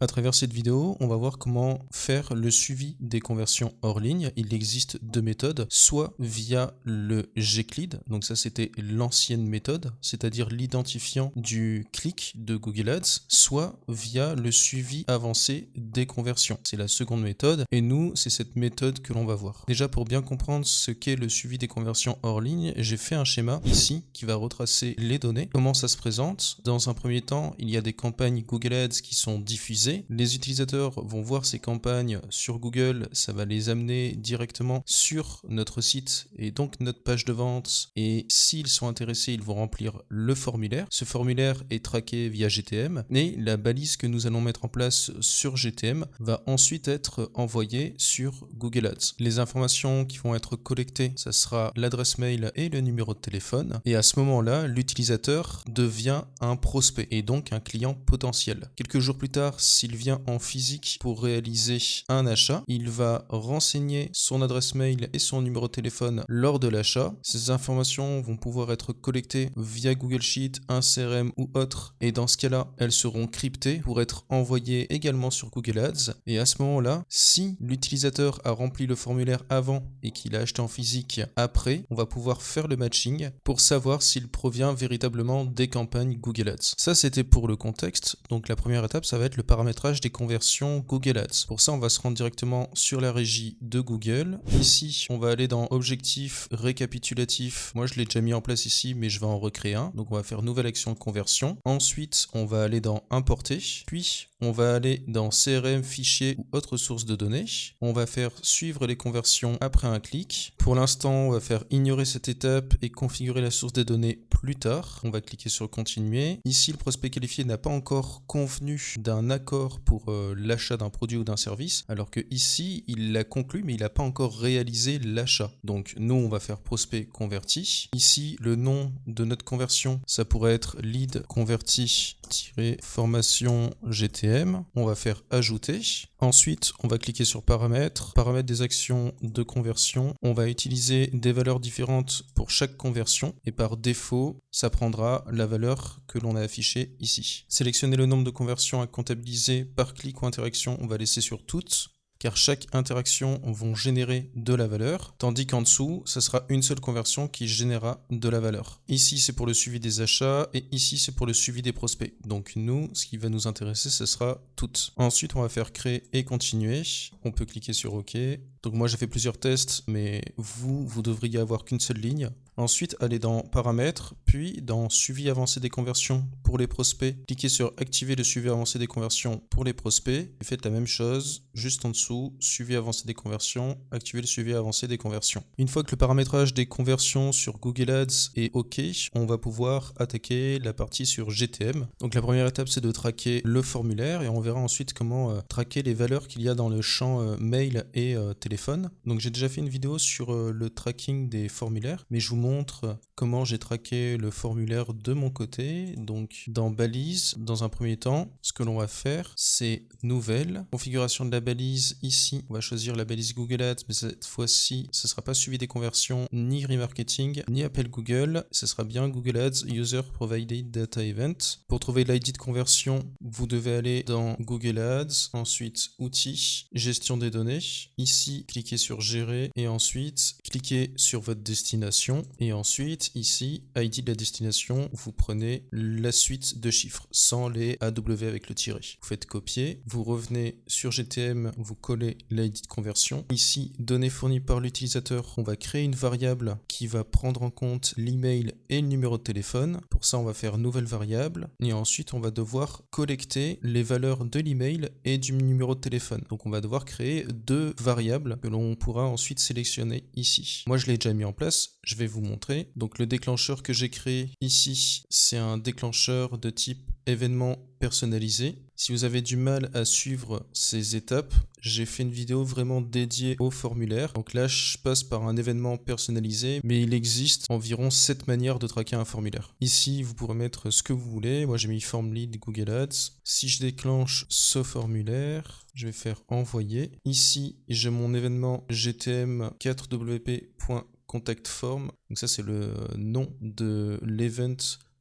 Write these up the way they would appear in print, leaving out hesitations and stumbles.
À travers cette vidéo, on va voir comment faire le suivi des conversions hors ligne. Il existe deux méthodes, soit via le gclead, donc ça c'était l'ancienne méthode, c'est-à-dire l'identifiant du clic de Google Ads, soit via le suivi avancé des conversions. C'est la seconde méthode et nous, c'est cette méthode que l'on va voir. Déjà, pour bien comprendre ce qu'est le suivi des conversions hors ligne, j'ai fait un schéma ici qui va retracer les données. Comment ça se présente? Dans un premier temps, il y a des campagnes Google Ads qui sont diffusées. Les utilisateurs vont voir ces campagnes sur Google, ça va les amener directement sur notre site et donc notre page de vente. Et s'ils sont intéressés, ils vont remplir le formulaire. Ce formulaire est traqué via GTM et la balise que nous allons mettre en place sur GTM va ensuite être envoyée sur Google Ads. Les informations qui vont être collectées, ça sera l'adresse mail et le numéro de téléphone. Et à ce moment-là, l'utilisateur devient un prospect et donc un client potentiel. Quelques jours plus tard, s'il vient en physique pour réaliser un achat, il va renseigner son adresse mail et son numéro de téléphone lors de l'achat. Ces informations vont pouvoir être collectées via Google Sheet, un CRM ou autre, et dans ce cas-là, elles seront cryptées pour être envoyées également sur Google Ads. Et à ce moment-là, si l'utilisateur a rempli le formulaire avant et qu'il a acheté en physique après, on va pouvoir faire le matching pour savoir s'il provient véritablement des campagnes Google Ads. Ça, c'était pour le contexte. Donc la première étape, ça va être le paramétrage des conversions Google Ads. Pour ça, on va se rendre directement sur la régie de Google. Ici, on va aller dans Objectif récapitulatif. Moi, je l'ai déjà mis en place ici, mais je vais en recréer un. Donc, on va faire Nouvelle action de conversion. Ensuite, on va aller dans Importer. Puis, on va aller dans CRM, fichier ou autre source de données. On va faire suivre les conversions après un clic. Pour l'instant, on va faire ignorer cette étape et configurer la source des données plus tard. On va cliquer sur continuer. Ici, le prospect qualifié n'a pas encore convenu d'un accord pour l'achat d'un produit ou d'un service, alors que ici, il l'a conclu, mais il n'a pas encore réalisé l'achat. Donc, nous, on va faire prospect converti. Ici, le nom de notre conversion, ça pourrait être lead converti-formation GTM. On va faire ajouter. Ensuite, on va cliquer sur paramètres, paramètres des actions de conversion. On va utiliser des valeurs différentes pour chaque conversion et par défaut, ça prendra la valeur que l'on a affichée ici. Sélectionner le nombre de conversions à comptabiliser par clic ou interaction, on va laisser sur toutes, car chaque interaction va générer de la valeur, tandis qu'en dessous, ce sera une seule conversion qui générera de la valeur. Ici, c'est pour le suivi des achats, et ici, c'est pour le suivi des prospects. Donc nous, ce qui va nous intéresser, ce sera toutes. Ensuite, on va faire créer et continuer. On peut cliquer sur OK. Donc moi, j'ai fait plusieurs tests, mais vous devriez avoir qu'une seule ligne. Ensuite, allez dans Paramètres, puis dans Suivi avancé des conversions pour les prospects. Cliquez sur Activer le suivi avancé des conversions pour les prospects. Et faites la même chose, juste en dessous, Suivi avancé des conversions, activer le suivi avancé des conversions. Une fois que le paramétrage des conversions sur Google Ads est OK, on va pouvoir attaquer la partie sur GTM. Donc la première étape, c'est de traquer le formulaire et on verra ensuite comment traquer les valeurs qu'il y a dans le champ mail et téléphone. Donc j'ai déjà fait une vidéo sur le tracking des formulaires, mais je vous montre comment j'ai traqué le formulaire de mon côté. Donc dans balise, dans un premier temps, ce que l'on va faire, c'est nouvelle, configuration de la balise. Ici, on va choisir la balise Google Ads, mais cette fois-ci, ce ne sera pas suivi des conversions, ni remarketing, ni appel Google. Ce sera bien Google Ads User Provided Data Event. Pour trouver l'ID de conversion, vous devez aller dans Google Ads, ensuite outils, gestion des données. Ici, cliquez sur gérer et ensuite, cliquez sur votre destination. Et ensuite, ici, ID de la destination, vous prenez la suite de chiffres, sans les AW avec le tiret. Vous faites copier, vous revenez sur GTM, vous collez l'ID de conversion. Ici, données fournies par l'utilisateur, on va créer une variable qui va prendre en compte l'email et le numéro de téléphone. Pour ça, on va faire nouvelle variable. Et ensuite, on va devoir collecter les valeurs de l'email et du numéro de téléphone. Donc, on va devoir créer deux variables que l'on pourra ensuite sélectionner ici. Moi, je l'ai déjà mis en place. Je vais vous montrer. Donc le déclencheur que j'ai créé ici, c'est un déclencheur de type événement personnalisé. Si vous avez du mal à suivre ces étapes, j'ai fait une vidéo vraiment dédiée au formulaire. Donc là, je passe par un événement personnalisé, mais il existe environ 7 manières de traquer un formulaire. Ici, vous pourrez mettre ce que vous voulez. Moi, j'ai mis Form Lead Google Ads. Si je déclenche ce formulaire, je vais faire envoyer. Ici, j'ai mon événement GTM 4wp.contact form. Donc ça, c'est le nom de l'event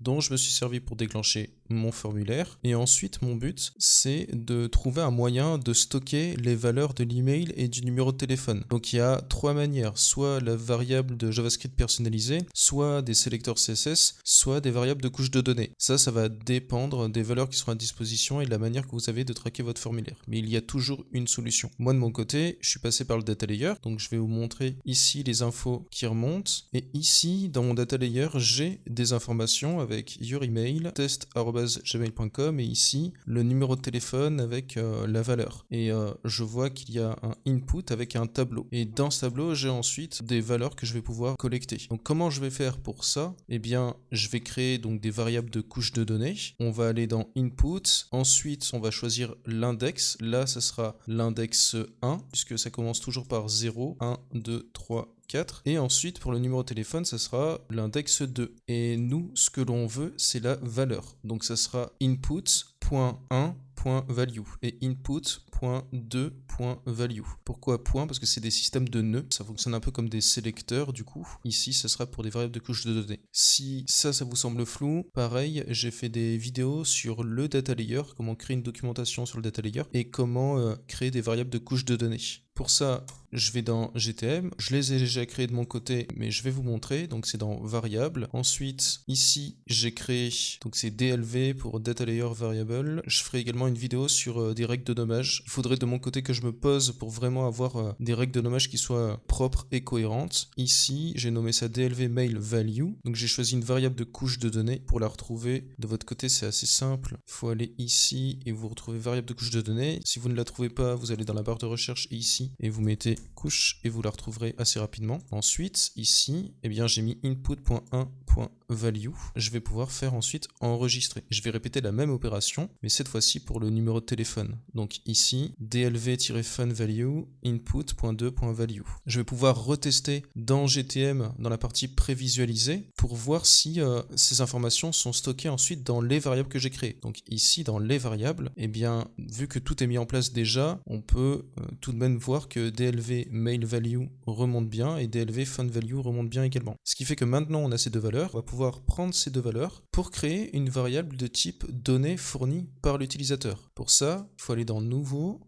dont je me suis servi pour déclencher mon formulaire. Et ensuite, mon but, c'est de trouver un moyen de stocker les valeurs de l'email et du numéro de téléphone. Donc il y a 3 manières, soit la variable de JavaScript personnalisée, soit des sélecteurs CSS, soit des variables de couche de données. Ça va dépendre des valeurs qui seront à disposition et de la manière que vous avez de traquer votre formulaire. Mais il y a toujours une solution. Moi de mon côté, je suis passé par le data layer, donc je vais vous montrer ici les infos qui remontent. Et ici, dans mon data layer, j'ai des informations avec your email, test@gmail.com, et ici le numéro de téléphone avec la valeur. Et je vois qu'il y a un input avec un tableau. Et dans ce tableau, j'ai ensuite des valeurs que je vais pouvoir collecter. Donc comment je vais faire pour ça? Eh bien, je vais créer donc des variables de couche de données. On va aller dans input. Ensuite, on va choisir l'index. Là, ce sera l'index 1, puisque ça commence toujours par 0, 1, 2, 3, 4. Et ensuite, pour le numéro de téléphone, ça sera l'index 2. Et nous, ce que l'on veut, c'est la valeur. Donc ça sera input.1.value et input.2.value. Pourquoi point? Parce que c'est des systèmes de nœuds. Ça fonctionne un peu comme des sélecteurs du coup. Ici, ça sera pour des variables de couche de données. Si ça vous semble flou, pareil, j'ai fait des vidéos sur le data layer, comment créer une documentation sur le data layer et comment créer des variables de couche de données. Pour ça, je vais dans GTM, je les ai déjà créés de mon côté, mais je vais vous montrer. Donc c'est dans variable. Ensuite, ici, j'ai créé, donc c'est DLV pour Data Layer Variable. Je ferai également une vidéo sur des règles de nommage. Il faudrait de mon côté que je me pose pour vraiment avoir des règles de nommage qui soient propres et cohérentes. Ici, j'ai nommé ça DLV Mail Value. Donc j'ai choisi une variable de couche de données. Pour la retrouver, de votre côté, c'est assez simple. Il faut aller ici et vous retrouvez variable de couche de données. Si vous ne la trouvez pas, vous allez dans la barre de recherche et ici, et vous mettez couche et vous la retrouverez assez rapidement. Ensuite, ici, eh bien, j'ai mis input.1.value. Je vais pouvoir faire ensuite enregistrer. Je vais répéter la même opération, mais cette fois-ci pour le numéro de téléphone. Donc ici, dlv-fun value input.2.value. Je vais pouvoir retester dans GTM, dans la partie prévisualisée, pour voir si ces informations sont stockées ensuite dans les variables que j'ai créées. Donc ici, dans les variables, eh bien, vu que tout est mis en place déjà, on peut tout de même voir que DLV mail value remonte bien et DLV fun value remonte bien également. Ce qui fait que maintenant on a ces deux valeurs, on va pouvoir prendre ces deux valeurs pour créer une variable de type données fournies par l'utilisateur. Pour ça, il faut aller dans nouveau,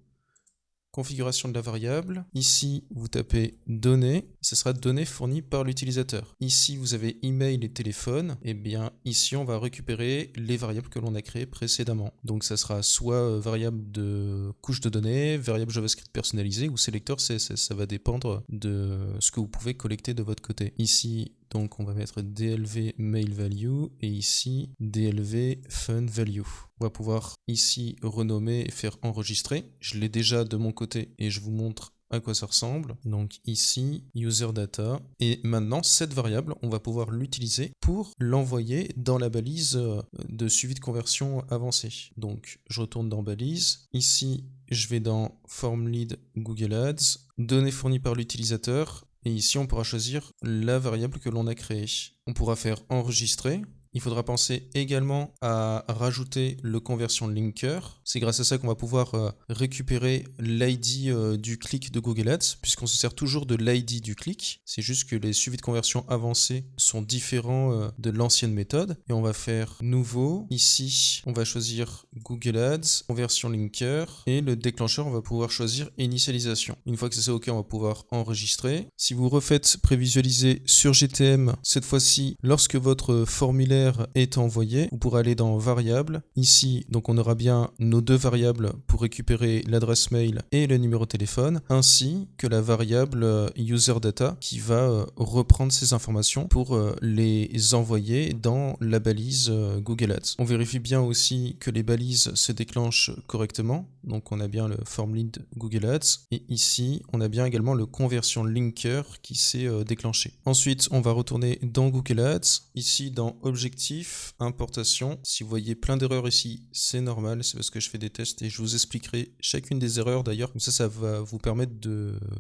configuration de la variable. Ici, vous tapez données, ce sera données fournies par l'utilisateur. Ici, vous avez email et téléphone. Et bien, ici, on va récupérer les variables que l'on a créées précédemment. Donc, ça sera soit variable de couche de données, variable JavaScript personnalisée ou sélecteur CSS. Ça va dépendre de ce que vous pouvez collecter de votre côté. Ici, donc on va mettre DLV mail value et ici DLV fun value. On va pouvoir ici renommer et faire enregistrer. Je l'ai déjà de mon côté et je vous montre à quoi ça ressemble. Donc ici, user data. Et maintenant, cette variable, on va pouvoir l'utiliser pour l'envoyer dans la balise de suivi de conversion avancée. Donc je retourne dans balise. Ici, je vais dans form lead Google Ads, données fournies par l'utilisateur. Et ici, on pourra choisir la variable que l'on a créée. On pourra faire enregistrer. Il faudra penser également à rajouter le conversion linker. C'est grâce à ça qu'on va pouvoir récupérer l'ID du clic de Google Ads, puisqu'on se sert toujours de l'ID du clic. C'est juste que les suivis de conversion avancés sont différents de l'ancienne méthode. Et on va faire nouveau. Ici, on va choisir Google Ads, conversion linker. Et le déclencheur, on va pouvoir choisir initialisation. Une fois que c'est OK, on va pouvoir enregistrer. Si vous refaites prévisualiser sur GTM, cette fois-ci, lorsque votre formulaire est envoyé, vous pourrez aller dans variables. Ici, donc on aura bien nos deux variables pour récupérer l'adresse mail et le numéro de téléphone, ainsi que la variable user data qui va reprendre ces informations pour les envoyer dans la balise Google Ads. On vérifie bien aussi que les balises se déclenchent correctement. Donc on a bien le form lead Google Ads et ici on a bien également le conversion linker qui s'est déclenché. Ensuite on va retourner dans Google Ads, ici dans objectif, importation. Si vous voyez plein d'erreurs ici, c'est normal, c'est parce que je fais des tests et je vous expliquerai chacune des erreurs d'ailleurs, comme ça va vous permettre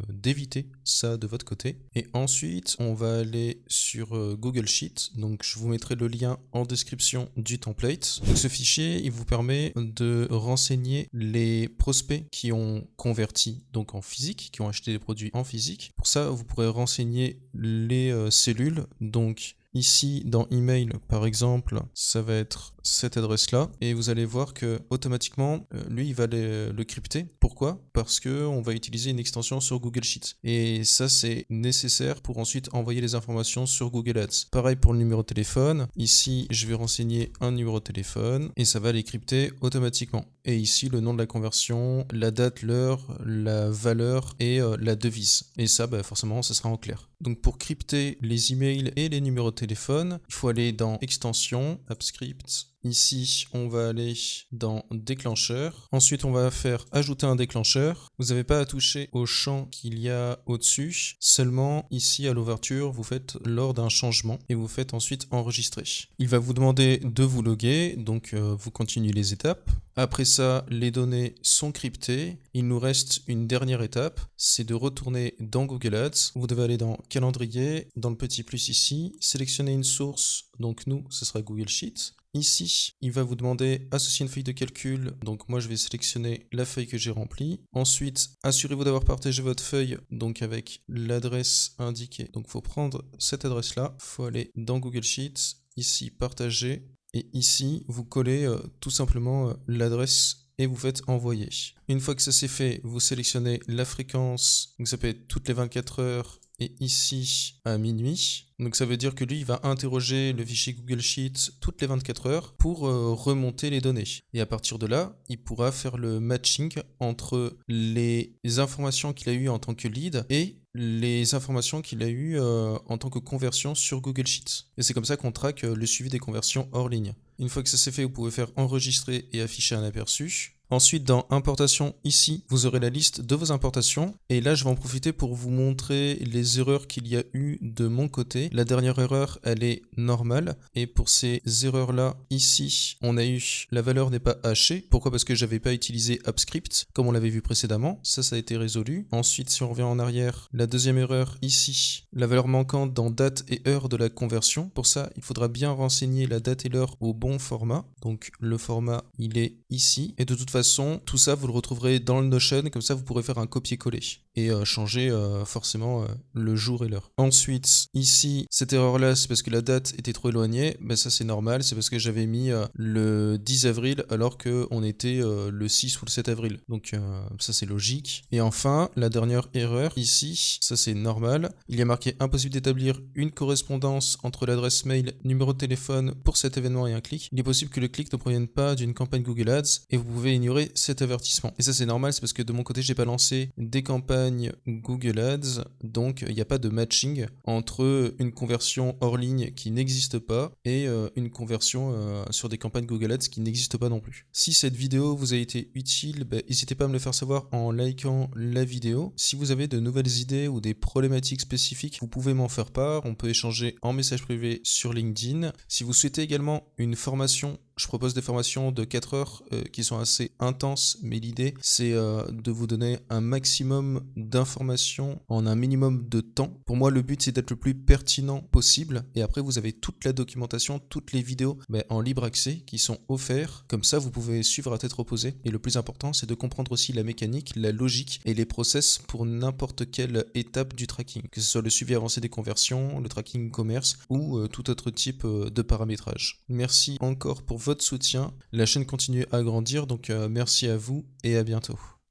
d'éviter ça de votre côté. Et ensuite on va aller sur Google Sheet, donc je vous mettrai le lien en description du template. Donc ce fichier il vous permet de renseigner les prospects qui ont converti donc en physique, qui ont acheté des produits en physique. Pour ça, vous pourrez renseigner les cellules, donc Ici, dans email, par exemple, ça va être cette adresse-là. Et vous allez voir que automatiquement, lui, il va le crypter. Pourquoi? Parce que on va utiliser une extension sur Google Sheets. Et ça, c'est nécessaire pour ensuite envoyer les informations sur Google Ads. Pareil pour le numéro de téléphone. Ici, je vais renseigner un numéro de téléphone et ça va les crypter automatiquement. Et ici, le nom de la conversion, la date, l'heure, la valeur et la devise. Et ça, forcément, ça sera en clair. Donc pour crypter les emails et les numéros de téléphone, il faut aller dans Extension, AppScript. Ici, on va aller dans déclencheur. Ensuite, on va faire ajouter un déclencheur. Vous n'avez pas à toucher au champ qu'il y a au-dessus. Seulement, ici, à l'ouverture, vous faites lors d'un changement et vous faites ensuite enregistrer. Il va vous demander de vous loguer, donc vous continuez les étapes. Après ça, les données sont cryptées. Il nous reste une dernière étape, c'est de retourner dans Google Ads. Vous devez aller dans calendrier, dans le petit plus ici, sélectionner une source, donc nous, ce sera Google Sheets. Ici, il va vous demander associer une feuille de calcul, donc moi je vais sélectionner la feuille que j'ai remplie. Ensuite, assurez-vous d'avoir partagé votre feuille, donc avec l'adresse indiquée. Donc il faut prendre cette adresse-là, il faut aller dans Google Sheets, ici partager, et ici vous collez tout simplement l'adresse et vous faites envoyer. Une fois que ça c'est fait, vous sélectionnez la fréquence, donc ça peut être toutes les 24 heures, et ici à minuit. Donc ça veut dire que lui, il va interroger le fichier Google Sheets toutes les 24 heures pour remonter les données. Et à partir de là, il pourra faire le matching entre les informations qu'il a eues en tant que lead et les informations qu'il a eues en tant que conversion sur Google Sheets. Et c'est comme ça qu'on traque le suivi des conversions hors ligne. Une fois que ça c'est fait, vous pouvez faire enregistrer et afficher un aperçu. Ensuite, dans importation, ici, vous aurez la liste de vos importations. Et là, je vais en profiter pour vous montrer les erreurs qu'il y a eu de mon côté. La dernière erreur, elle est normale. Et pour ces erreurs-là, ici, on a eu la valeur n'est pas hachée. Pourquoi? Parce que j'avais pas utilisé AppScript, comme on l'avait vu précédemment. Ça a été résolu. Ensuite, si on revient en arrière, la deuxième erreur, ici, la valeur manquante dans date et heure de la conversion. Pour ça, il faudra bien renseigner la date et l'heure au bon format. Donc, le format, il est ici. Et de toute façon, tout ça, vous le retrouverez dans le Notion, comme ça vous pourrez faire un copier-coller et changer forcément le jour et l'heure. Ensuite, ici, cette erreur-là, c'est parce que la date était trop éloignée. Ça, c'est normal, c'est parce que j'avais mis le 10 avril alors qu'on était le 6 ou le 7 avril. Donc ça, c'est logique. Et enfin, la dernière erreur, ici, ça, c'est normal. Il y a marqué impossible d'établir une correspondance entre l'adresse mail, numéro de téléphone pour cet événement et un clic. Il est possible que le clic ne provienne pas d'une campagne Google Ads et vous pouvez ignorer cet avertissement. Et ça c'est normal, c'est parce que de mon côté j'ai pas lancé des campagnes Google Ads, donc il n'y a pas de matching entre une conversion hors ligne qui n'existe pas et une conversion sur des campagnes Google Ads qui n'existent pas non plus. Si cette vidéo vous a été utile, n'hésitez pas à me le faire savoir en likant la vidéo. Si vous avez de nouvelles idées ou des problématiques spécifiques, vous pouvez m'en faire part, on peut échanger en message privé sur LinkedIn. Si vous souhaitez également une formation, je propose des formations de 4 heures qui sont assez intenses, mais l'idée c'est de vous donner un maximum d'informations en un minimum de temps. Pour moi, le but c'est d'être le plus pertinent possible et après vous avez toute la documentation, toutes les vidéos en libre accès qui sont offertes. Comme ça, vous pouvez suivre à tête reposée. Et le plus important, c'est de comprendre aussi la mécanique, la logique et les process pour n'importe quelle étape du tracking, que ce soit le suivi avancé des conversions, le tracking commerce ou tout autre type de paramétrage. Merci encore pour votre soutien. La chaîne continue à grandir, donc merci à vous et à bientôt.